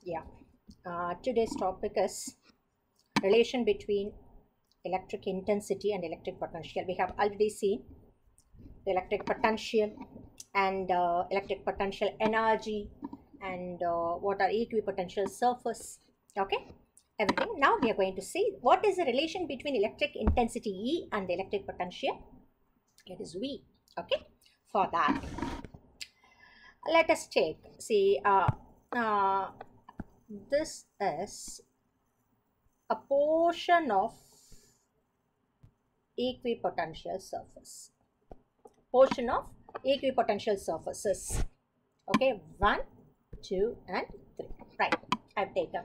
Yeah. Today's topic is relation between electric intensity and electric potential. We have already seen the electric potential and electric potential energy and what are equipotential surface. Okay, everything. Now we are going to see what is the relation between electric intensity E and the electric potential. It is V. Okay, for that, let us take see. This is a portion of equipotential surface. Portion of equipotential surfaces. Okay, 1, 2, and 3. Right, I've taken.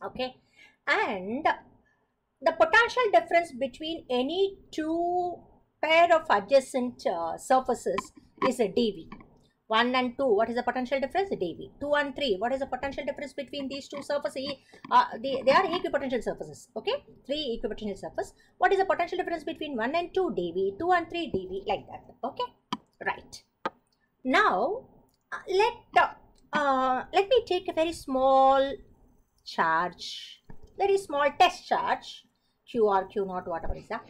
Okay, and the potential difference between any two pair of adjacent surfaces is a dV. 1 and 2, what is the potential difference? dV. 2 and 3, what is the potential difference between these two surfaces? They are equipotential surfaces. Okay, 3 equipotential surface. What is the potential difference between 1 and 2? dV. 2 and 3 dV, like that. Okay, right. Now let me take a very small charge, very small test charge, Q or Q naught, whatever is that.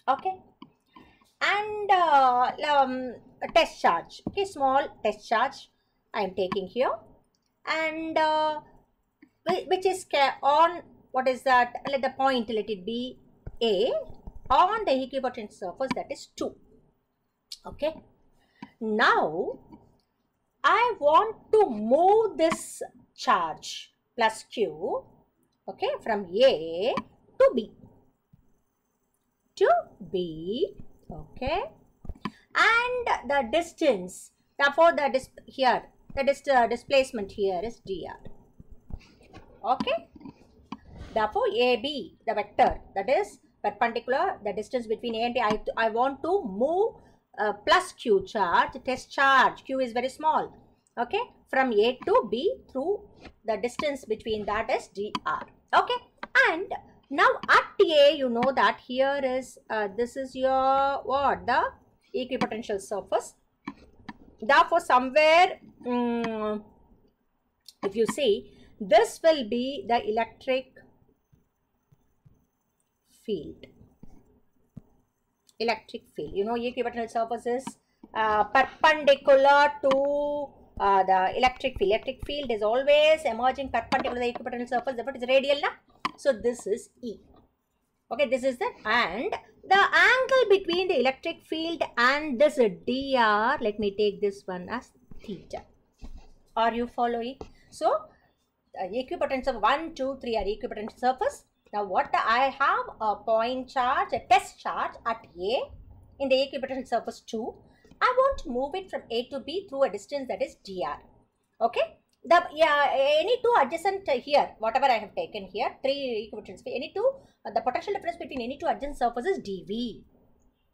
Okay, and a test charge. Okay, small test charge I am taking here, and which is on, what is that? Let the point, let it be A, on the equipotential surface, that is 2. Okay, now I want to move this charge plus Q, okay, from A to B. Okay, and the distance, therefore the displacement here is dr. Okay, therefore AB, the vector, that is perpendicular, the distance between A and B, I want to move plus Q charge, test charge, Q is very small, okay, from A to B through the distance between that is dr. Okay, and now at A, you know that here is this is your what, the equipotential surface. Therefore somewhere if you see, this will be the electric field. Electric field, you know, equipotential surface is perpendicular to the electric field. Electric field is always emerging perpendicular to the equipotential surface, therefore it is radial now. So this is E. Okay, this is the, and the angle between the electric field and this dr, let me take this one as theta. Are you following? So equipotential 1, 2, 3 are equipotential surface. Now what I have a point charge, a test charge at A in the equipotential surface 2. I want to move it from A to B through a distance that is dr. Okay, the any two adjacent here, whatever I have taken here, 3 equipotential, any two, the potential difference between any two adjacent surfaces dV.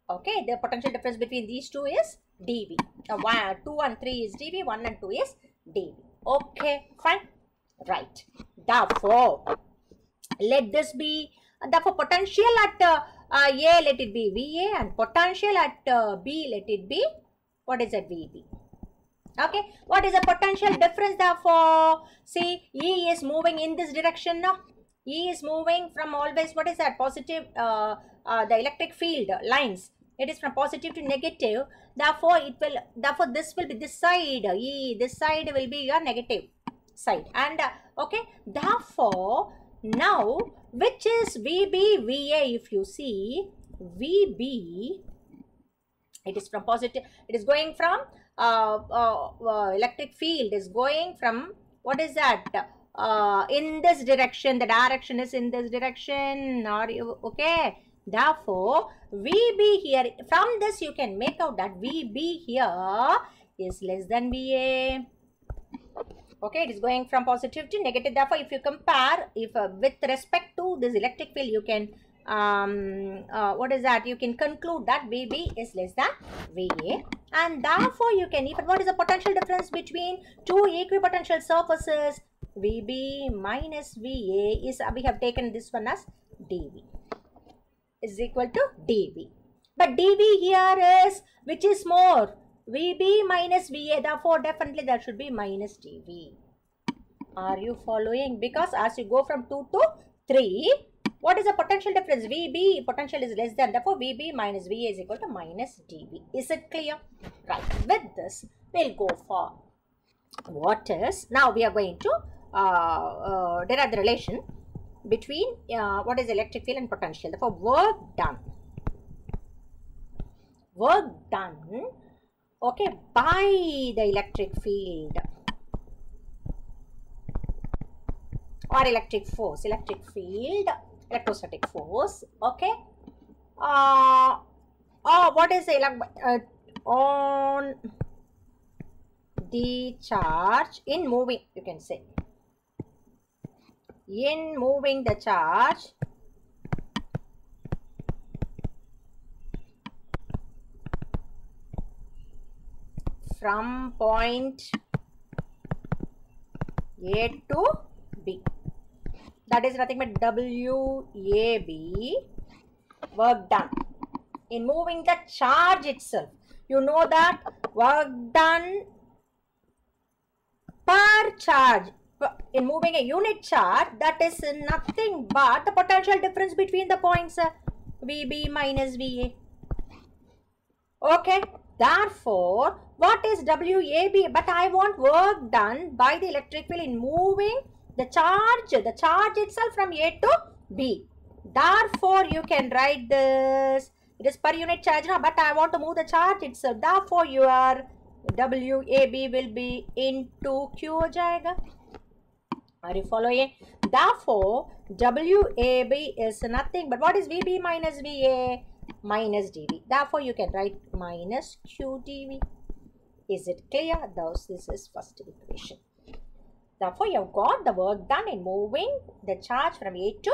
Okay, the potential difference between these two is dV. 2 and 3 is dV, 1 and 2 is dV. Okay, fine. Right. Therefore, let this be, therefore potential at A, let it be VA, and potential at B, let it be, what is that, VB. Okay, what is the potential difference? Therefore, see, E is moving in this direction now. E is moving from always, what is that, positive, the electric field lines, it is from positive to negative. Therefore it will, therefore this will be this side, E, this side will be your negative side. And okay, therefore now which is VB, VA, if you see, VB, it is from positive, it is going from electric field is going from, what is that, in this direction, the direction is in this direction. Are you okay? Therefore VB here, from this you can make out that VB here is less than VA. Okay, it is going from positive to negative. Therefore if you compare, if with respect to this electric field, you can what is that, you can conclude that VB is less than VA, and therefore you can even, what is the potential difference between two equipotential surfaces? VB minus VA is, we have taken this one as dV, is equal to dV, but dV here is, which is more, VB minus VA, therefore definitely there should be minus dV. Are you following? Because as you go from 2 to 3, what is the potential difference? VB potential is less than, therefore VB minus VA is equal to minus DB. Is it clear? Right. With this, we'll go for what is, now we are going to derive the relation between what is electric field and potential. Therefore, work done, okay, by the electric field or electric force, electric field, electrostatic force, okay, what is the on the charge in moving, you can say, in moving the charge from point A to B. That is nothing but WAB, work done in moving the charge itself. You know that work done per charge in moving a unit charge, that is nothing but the potential difference between the points VB minus VA. Okay, therefore, what is WAB? But I want work done by the electric field in moving the charge itself from A to B. Therefore, you can write this. It is per unit charge now, but I want to move the charge itself. Therefore, your WAB will be into Q ho jayega. Are you following? Therefore, WAB is nothing but what is VB minus VA? Minus dV. Therefore, you can write minus Q dV. Is it clear? Thus, this is first equation. Therefore, you have got the work done in moving the charge from A to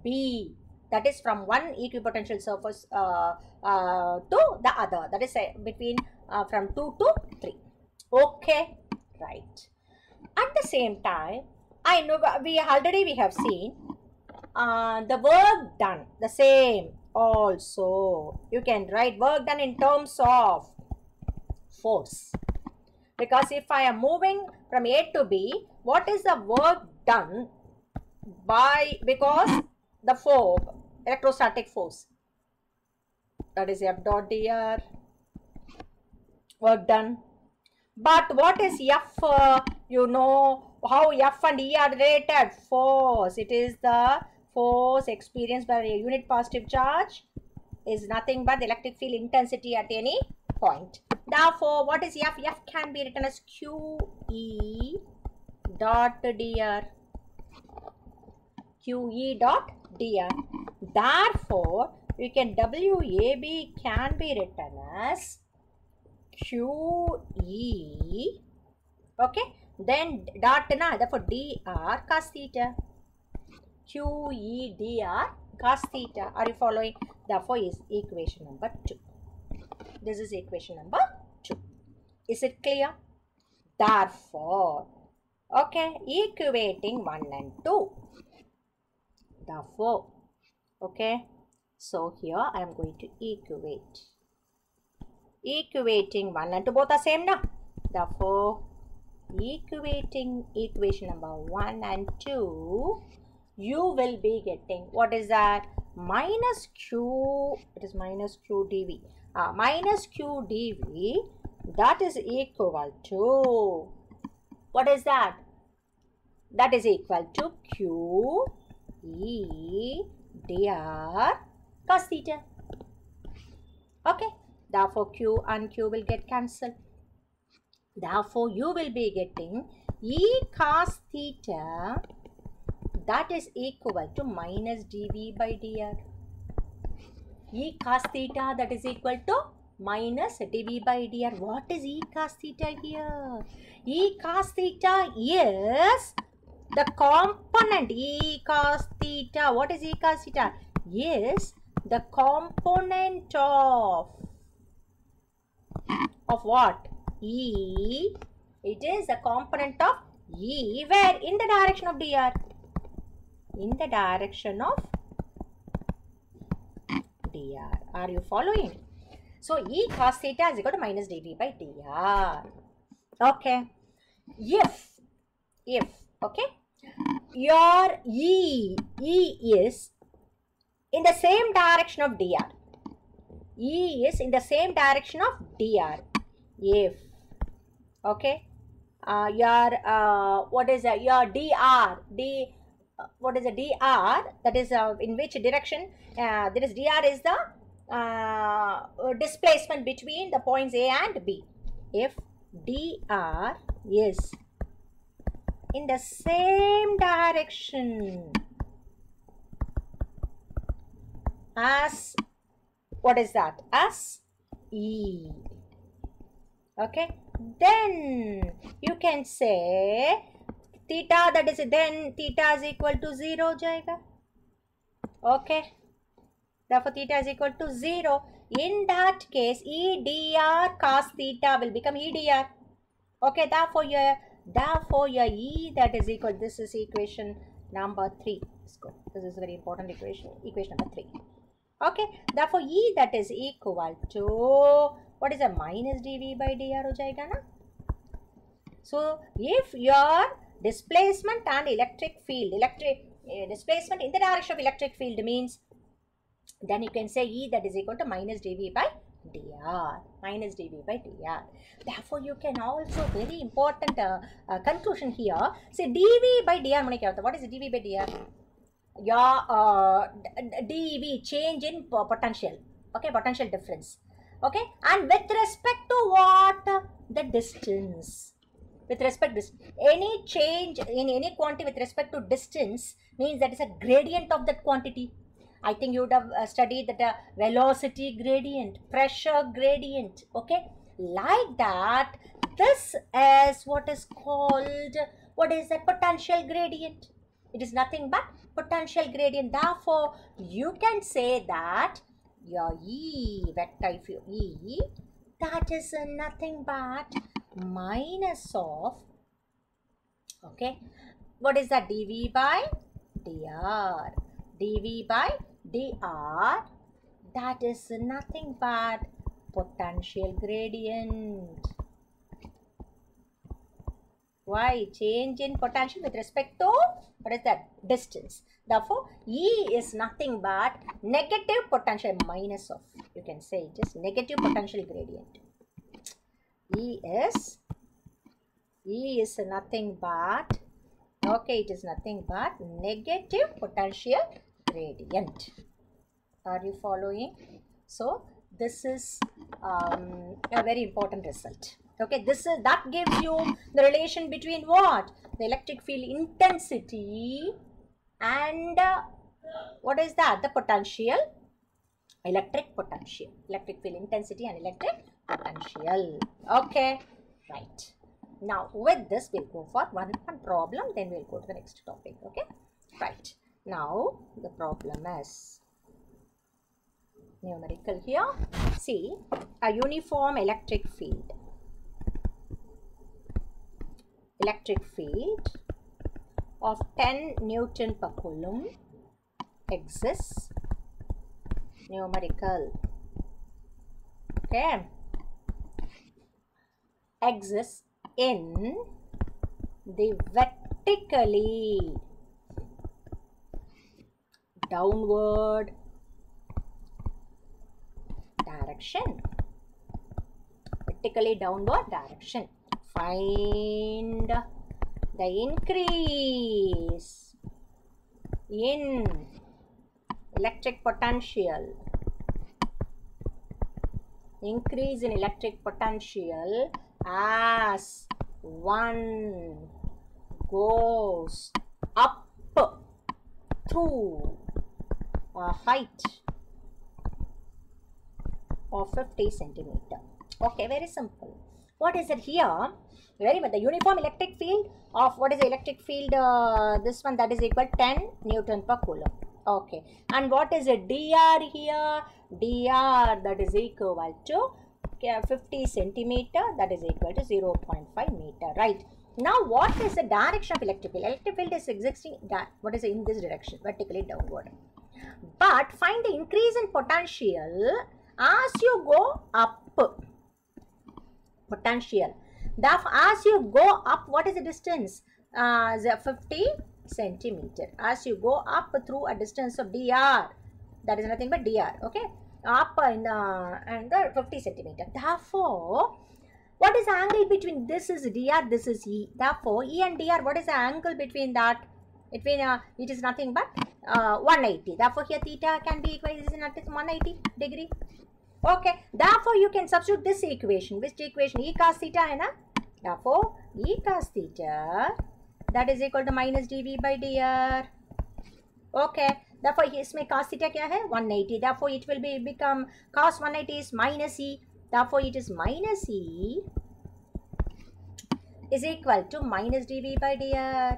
B. That is from one equipotential surface to the other. That is between from 2 to 3. Okay, right. At the same time, I know we have seen the work done, the same. Also, you can write work done in terms of force. Because if I am moving from A to B, what is the work done by, because the force, electrostatic force, that is F dot dr, work done. But what is F? You know how F and E are related? Force. It is the force experienced by a unit positive charge is nothing but the electric field intensity at any point. Therefore, what is F? F can be written as QE dot dr. QE dot dr. Therefore, we can WAB can be written as QE, okay, then dot na, therefore dr cos theta. QE dr cos theta. Are you following? Therefore, is equation number 2. This is equation number 2. Is it clear? Therefore, okay, equating 1 and 2. Therefore, okay, so here I am going to equate. Equating 1 and 2, both are same now. Therefore, equating equation number 1 and 2, you will be getting, what is that? Minus Q, it is minus Q dV. Minus Q dV, that is equal to, what is that? That is equal to Q E dr cos theta. Okay. Therefore, Q and Q will get cancelled. Therefore, you will be getting E cos theta, that is equal to minus dV by dr. E cos theta, that is equal to minus dV by dr. What is E cos theta here? E cos theta is the component. E cos theta, what is E cos theta? Is the component of what? E. It is a component of E, where? In the direction of dr. In the direction of dr. Are you following? So, E cos theta is equal to minus dV by dr. Okay. If Okay, your E is in the same direction of dr. E is in the same direction of dr. If, okay, your what is your dr, what is the dr, that is in which direction, that is dr is the displacement between the points A and B. If dr is in the same direction as, what is that, as E, okay, then you can say theta, that is, then theta is equal to 0 jayega. Okay, therefore theta is equal to 0. In that case, E dr cos theta will become E dr. Okay, therefore your E, that is equal, this is equation number 3. Let's go. This is very important equation number 3. Okay, therefore E, that is equal to, what is a minus dV by dr ho jayega na? So if your displacement and electric field, displacement in the direction of electric field means, then you can say E, that is equal to minus dV by dr, minus dV by dr. Therefore you can also, very important conclusion here, say dV by dr. What is dV by dr? Your dV, change in potential, okay, potential difference, okay, and with respect to what, the distance, with respect to any change in any quantity with respect to distance means that is a gradient of that quantity. I think you would have studied that velocity gradient, pressure gradient, okay, like that. This is what is called, what is that, potential gradient. It is nothing but potential gradient. Therefore, you can say that your E vector, if you E, that is nothing but minus of, okay, what is that, dV by dr, dV by dr, that is nothing but potential gradient. Why? Change in potential with respect to, what is that, distance. Therefore, E is nothing but negative potential, minus of, you can say it is negative potential gradient. E is nothing but, okay, it is nothing but negative potential gradient. Are you following? So this is a very important result. Okay, this is, that gives you the relation between what, the electric field intensity and what is that, the potential, electric potential, electric field intensity and electric potential. Okay, right. Now with this we'll go for one problem, then we'll go to the next topic. Okay, right. Now the problem is numerical here. See, a uniform electric field. Electric field of 10 Newton per Coulomb exists, numerical, okay, exists in the vertically downward direction, vertically downward direction. Find the increase in electric potential, increase in electric potential as one goes up to a height of 50 centimeter. Okay, very simple. What is it here? Very much the uniform electric field of, what is the electric field, this one, that is equal 10 Newton per Coulomb. Okay, and what is it, dr here? Dr, that is equal to 50 centimeter, that is equal to 0.5 meter, right? Now what is the direction of electric field? Electric field is existing, what is it, in this direction, vertically downward. But find the increase in potential as you go up. Potential. Therefore, as you go up, what is the distance? the 50 centimeter. As you go up through a distance of dr, that is nothing but dr, okay, up in and the 50 centimeter. Therefore, what is the angle between this is dr, this is e. Therefore, e and dr, what is the angle between that? Between it is nothing but 180. Therefore, here theta can be equal to 180 degree. Okay. Therefore, you can substitute this equation. Which equation? E cos theta है ना? Therefore, E cos theta that is equal to minus dV by dr. Okay. Therefore, इसमें cos theta क्या है? 180. Therefore, it will become cos 180 is minus E. Therefore, it is minus E is equal to minus dV by dr.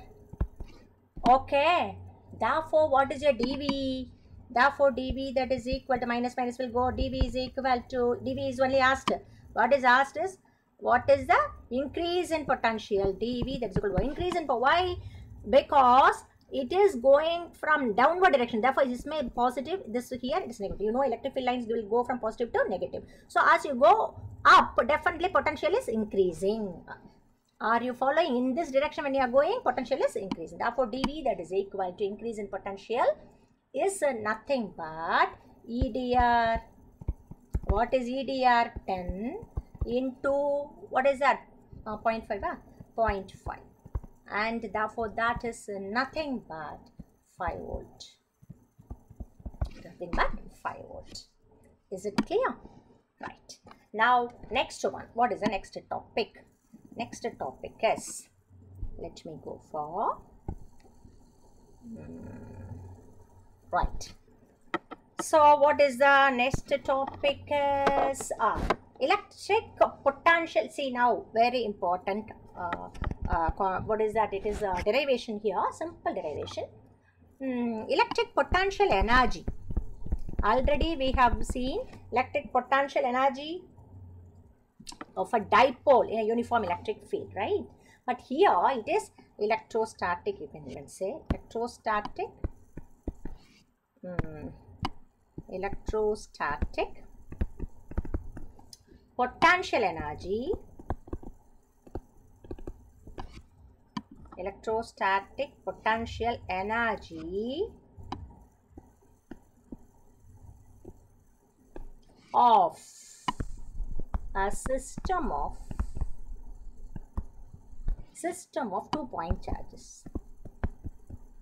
Okay. Therefore, what is your dV? Therefore, dV that is equal to minus will go. dV is equal to, dV is only asked. What is asked is, what is the increase in potential? dV that is equal to increase in, why? Because it is going from downward direction. Therefore, this may positive, this here it is negative. You know, electric field lines will go from positive to negative. So, as you go up, definitely potential is increasing. Are you following? In this direction when you are going, potential is increasing. Therefore, dV that is equal to increase in potential is nothing but EDR. What is EDR? 10 into, what is that? 0.5, 0.5. And therefore, that is nothing but 5 volt. Nothing but 5 volt. Is it clear? Right. Now, next one. What is the next topic? Next topic is, let me go for, right. So, what is the next topic is electric potential. See now, very important. What is that? It is a derivation here, simple derivation. Electric potential energy. Already we have seen electric potential energy of a dipole in a uniform electric field, right? But here it is electrostatic, you can even say electrostatic. Electrostatic potential energy, electrostatic potential energy of a system of 2-point charges.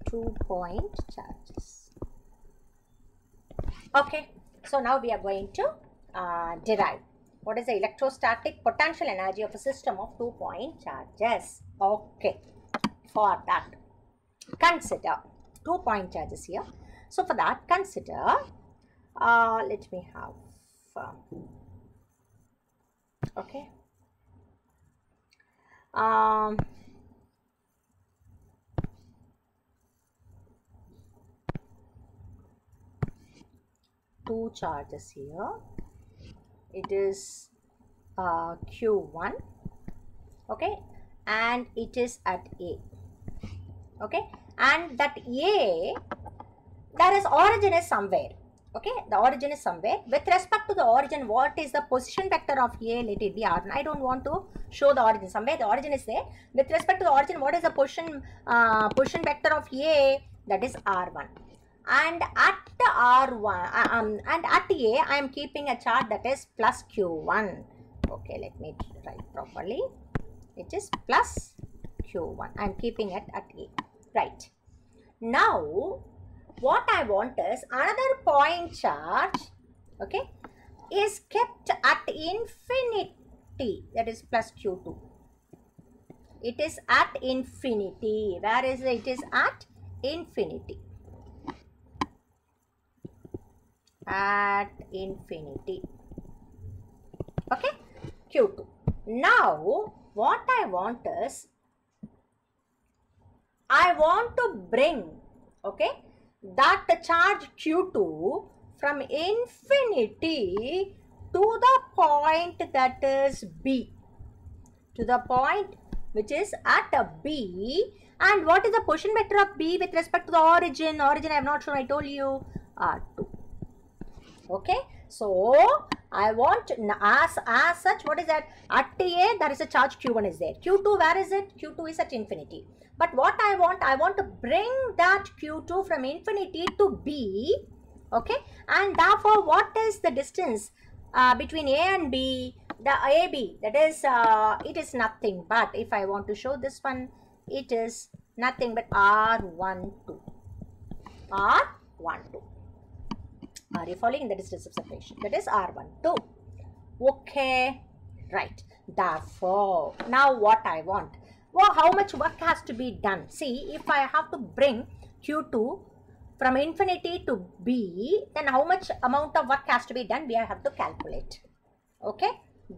2-point charges. Okay, so now we are going to derive what is the electrostatic potential energy of a system of 2-point charges. Okay, for that consider 2-point charges here. So for that consider, let me have okay, two charges here. It is Q1, okay, and it is at A, okay, and that A, there is origin is somewhere. Okay, the origin is somewhere. With respect to the origin, what is the position vector of A? Let it be R1. I don't want to show the origin. Somewhere the origin is there. With respect to the origin, what is the position vector of A? That is R1. And at R1 and at A, I am keeping a chart that is plus Q1. Okay, let me write properly. It is plus Q1. I am keeping it at A. Right. Now, what I want is another point charge, okay, is kept at infinity, that is plus Q2. It is at infinity. Where is it? It is at infinity. At infinity. Okay, Q2. Now, what I want is, I want to bring, okay, that charge Q2 from infinity to the point that is B, to the point which is at a B. And what is the position vector of B with respect to the origin? Origin I have not shown, I told you, R2. Okay, so I want as such, what is that? At A there is a charge Q1 is there. Q2, where is it? Q2 is at infinity. But what I want to bring that Q2 from infinity to B. Okay, and therefore what is the distance between A and B? The AB, that is it is nothing but, if I want to show this one, it is nothing but R12. R12. Are you following the distance of separation? That is R12. Okay, right. Therefore, now what I want? Well, how much work has to be done? See, if I have to bring Q2 from infinity to B, then how much amount of work has to be done? We have to calculate. Okay,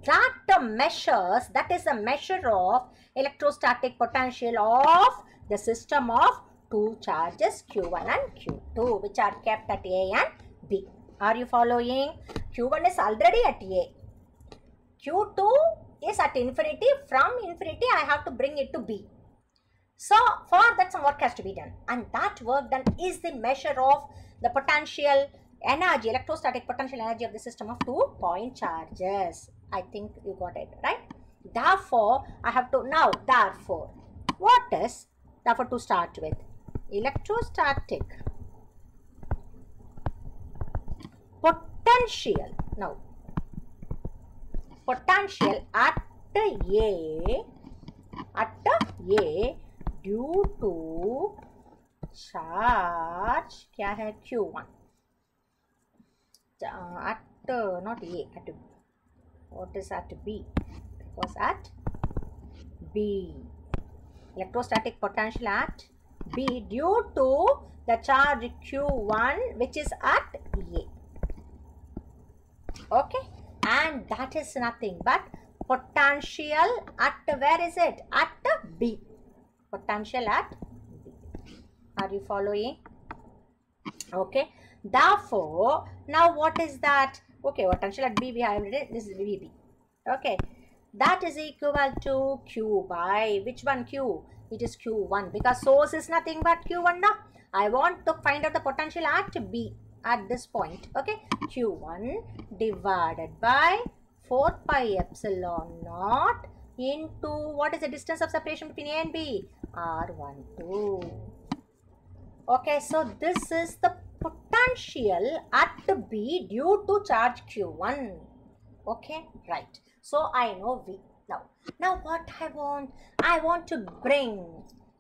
that measures, that is a measure of electrostatic potential of the system of two charges Q1 and Q2, which are kept at A and B. Are you following? Q1 is already at A. Q2 is at infinity. From infinity, I have to bring it to B. So, for that some work has to be done. And that work done is the measure of the potential energy, electrostatic potential energy of the system of 2-point charges. I think you got it, right? Therefore, I have to now, therefore, what is, therefore to start with, electrostatic potential. Now, potential at A due to charge क्या है Q1 at not A, at what is at B? Because at B, electrostatic potential at B due to the charge Q1 which is at A. Okay, and that is nothing but potential at, where is it? At B. Potential at B. Are you following? Okay, therefore now what is that? Okay, potential at B we have written, this is VB. Okay, that is equal to Q by which one? Q. It is Q1 because source is nothing but Q1 now. I want to find out the potential at B at this point. Okay, Q1 divided by 4 pi epsilon naught into, what is the distance of separation between A and B? R12. Okay, so this is the potential at B due to charge Q1. Okay, right. So I know V. Now what I want to bring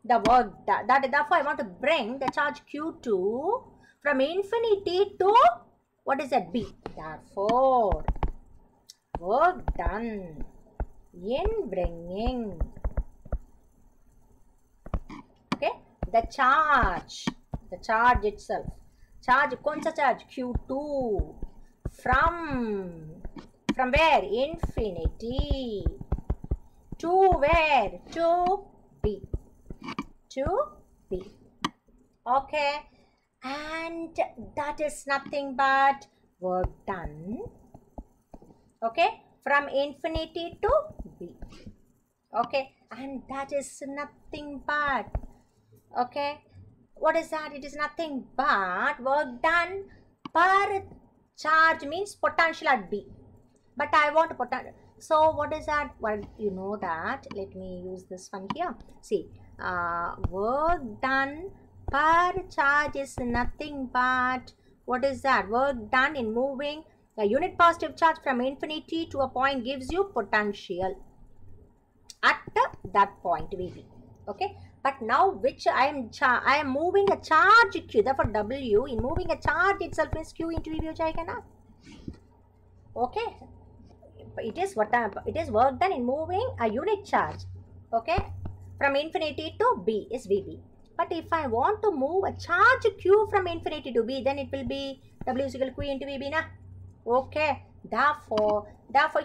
the work therefore I want to bring the charge Q2 from infinity to, what is that? B. Therefore, work done in bringing, okay, the charge itself, कौन सा charge? Q2 from where? Infinity to where? To B. Okay, and that is nothing but work done, okay, from infinity to B. Okay, and that is nothing but, okay, what is that? It is nothing but work done per charge, means potential at B. But I want potential. So what is that? Well, you know that. Let me use this one here. See, work done per charge is nothing but, what is that? Work done in moving a unit positive charge from infinity to a point gives you potential at that point VB. Okay, but now which I am moving a charge Q, therefore W in moving a charge itself is Q into VB हो जाएगा ना? Okay, it is work done in moving a unit charge, okay, from infinity to B is VB. But if I want to move a charge Q from infinity to B, then it will be W is equal to Q into VB na? Okay, therefore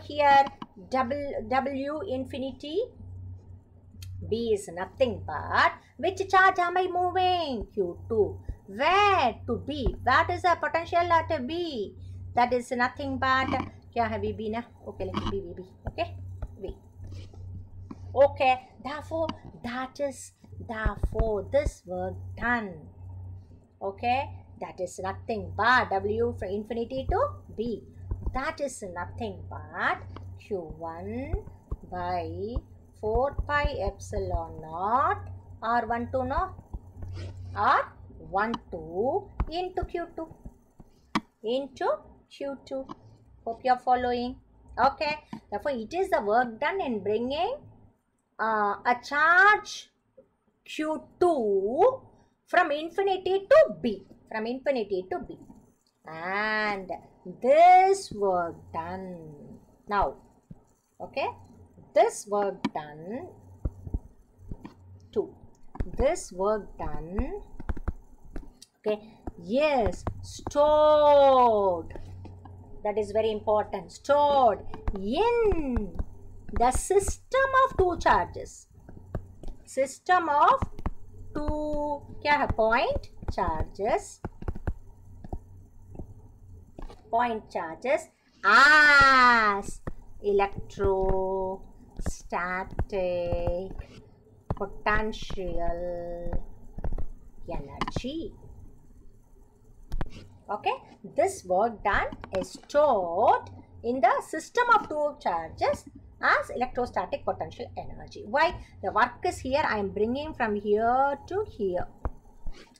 here W infinity B is nothing but, which charge am I moving? Q2. Where? To B. That is a potential at B. That is nothing but, kya hai VB na? Okay, let me be VB. Okay, V. Okay, therefore this work done. Okay, that is nothing but W from infinity to B. That is nothing but Q1 by 4 pi epsilon naught R12 no? R12 into Q2. Into Q2. Hope you are following. Okay. Therefore, it is the work done in bringing a charge Q2 from infinity to B. From infinity to B. And this work done. Now, okay. This work done. 2. This work done. Okay. Yes. Stored. That is very important. Stored in the system of two charges. System of two point charges. Point charges as electrostatic potential energy. Okay, this work done is stored in the system of two charges as electrostatic potential energy. Why? The work is here. I am bringing from here to here.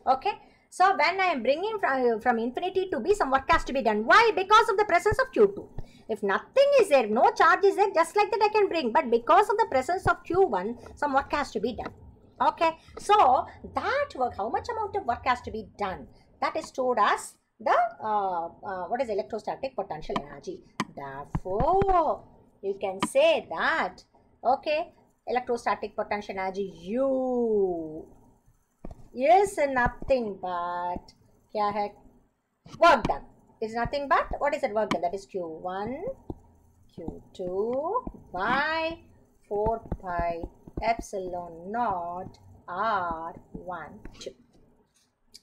Okay. So, when I am bringing from infinity to B, some work has to be done. Why? Because of the presence of Q2. If nothing is there, no charge is there, just like that I can bring. But because of the presence of Q1, some work has to be done. Okay. So, that work, how much amount of work has to be done? That is stored as the what is electrostatic potential energy. Therefore, you can say that, okay, electrostatic potential energy U is nothing but kya hai? Work done. Is nothing but what is that work done? That is Q1 Q2 by 4 pi epsilon naught R12.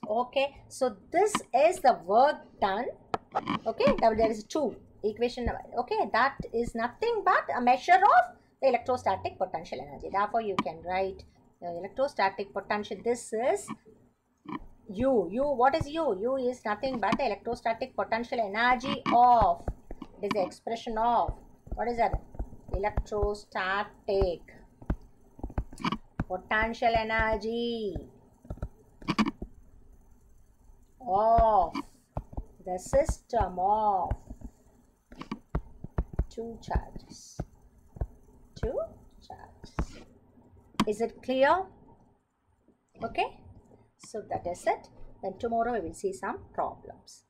Okay, so this is the work done. Okay, now there is 2 equation. Okay, that is nothing but a measure of the electrostatic potential energy. Therefore, you can write the electrostatic potential. This is U. What is U? U is nothing but the electrostatic potential energy of. It is the expression of. What is that? Electrostatic potential energy of the system of two charges. Is it clear? Okay. So that is it. Then tomorrow we will see some problems.